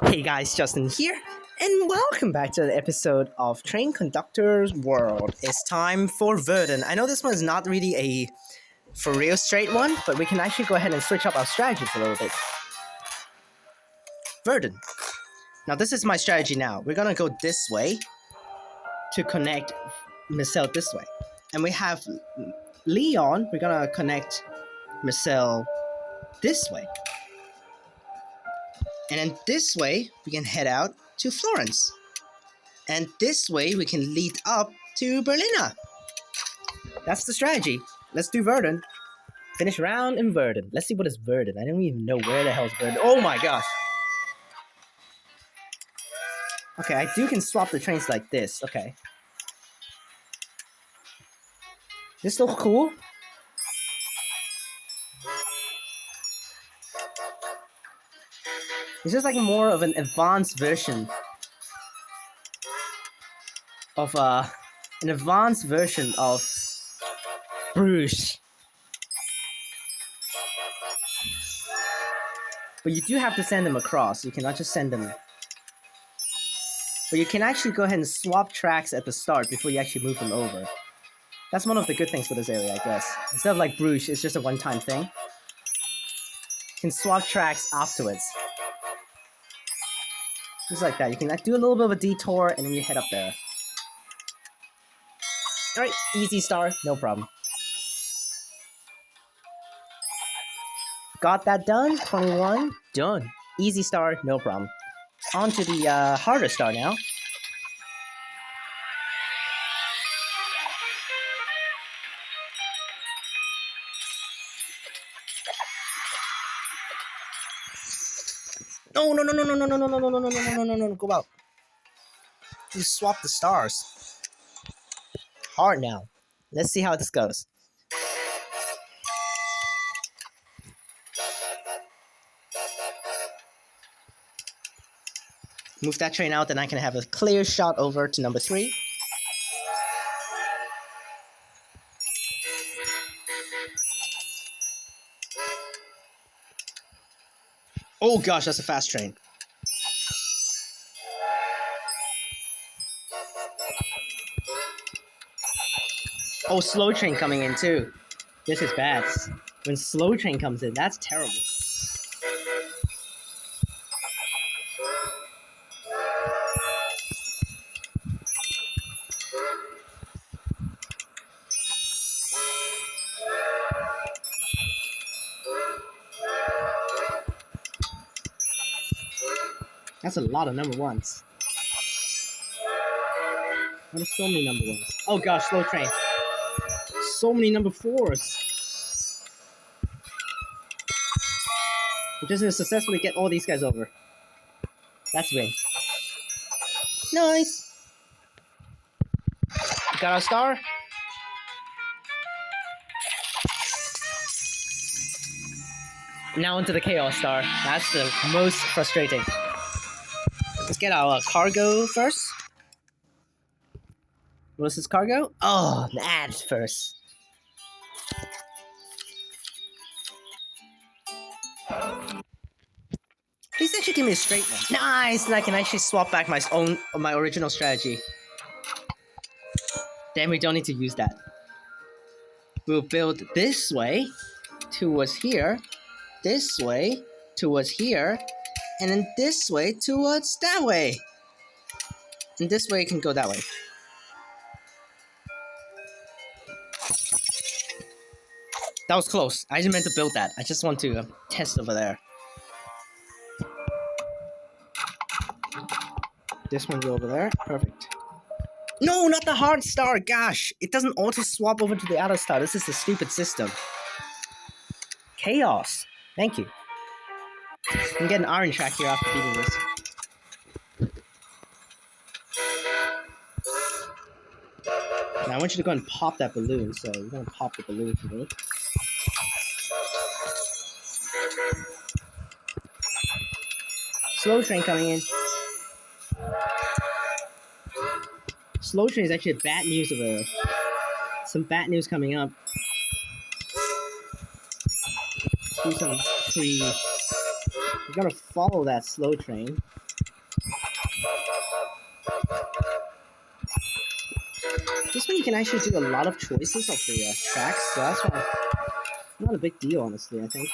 Hey guys, Justin here, and welcome back to the episode of Train Conductor's World. It's time for Verdon. I know this one's not really a for real straight one, but we can actually go ahead and switch up our strategies a little bit. Verdon. Now this is my strategy now. We're gonna go this way to connect Marcel this way. And we have Leon, we're gonna connect Marcel this way. And then this way, we can head out to Florence. And this way, we can lead up to Berlina. That's the strategy. Let's do Verdon. Finish round in Verdon. Let's see what is Verdon. I don't even know where the hell is Verdon. Oh my gosh. Okay, I can swap the trains like this. Okay. This looks cool. It's just like more of an advanced version of Bruges. But you do have to send them across. You cannot just send them. But you can actually go ahead and swap tracks at the start before you actually move them over. That's one of the good things for this area, I guess. Instead of like Bruges, it's just a one-time thing. You can swap tracks afterwards. Just like that. You can do a little bit of a detour and then you head up there. Alright, easy star, no problem. Got that done, 21, done. Easy star, no problem. On to the harder star now. No, go out. You swap the stars. Hard now. Let's see how this goes. Move that train out, then I can have a clear shot over to number 3. Oh gosh, that's a fast train. Oh, slow train coming in too. This is bad. When slow train comes in, that's terrible. That's a lot of number 1s. Why are so many number 1s? Oh gosh, slow train. So many number 4s. We're just gonna successfully get all these guys over. That's win. Nice. Got our star. Now into the chaos star. That's the most frustrating. Let's get our cargo first. What's this cargo? Oh, the ads first. Please actually give me a straight one. Nice! And I can actually swap back my original strategy. Then we don't need to use that. We'll build this way towards here, this way towards here, and then this way towards that way. And this way it can go that way. That was close. I didn't meant to build that. I just want to test over there. This one go over there. Perfect. No, not the hard star. Gosh, it doesn't auto swap over to the other star. This is a stupid system. Chaos. Thank you. You can get an iron track here after beating this. Now I want you to go and pop that balloon. So you're gonna pop the balloon for me. Slow train coming in. Slow train is actually bad news over there. Some bad news coming up. Do some pre. We're gonna follow that slow train. This one you can actually do a lot of choices of the tracks, so that's why not a big deal, honestly, I think.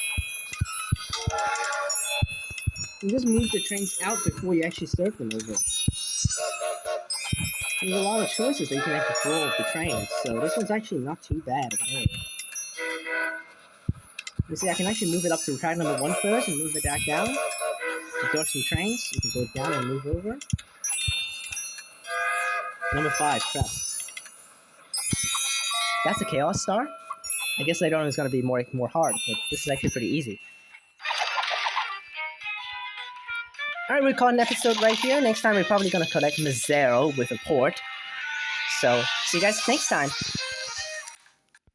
You just move the trains out before you actually start them over. There's a lot of choices that you can actually draw of the trains, so this one's actually not too bad of an area. You see, I can actually move it up to track number 1 first and move it back down. To dodge some trains, you can go down and move over. Number 5, crap. That's a Chaos Star. I guess later on it's going to be more hard, but this is actually pretty easy. Alright, we're calling an episode right here. Next time we're probably going to collect Mizzero with a port. So, see you guys next time.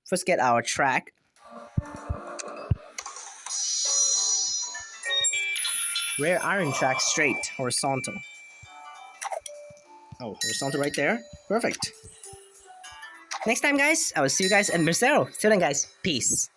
First get our track. Rare iron track straight, horizontal. Oh, horizontal right there. Perfect. Next time, guys, I will see you guys at Mizzero. Till then, guys, peace.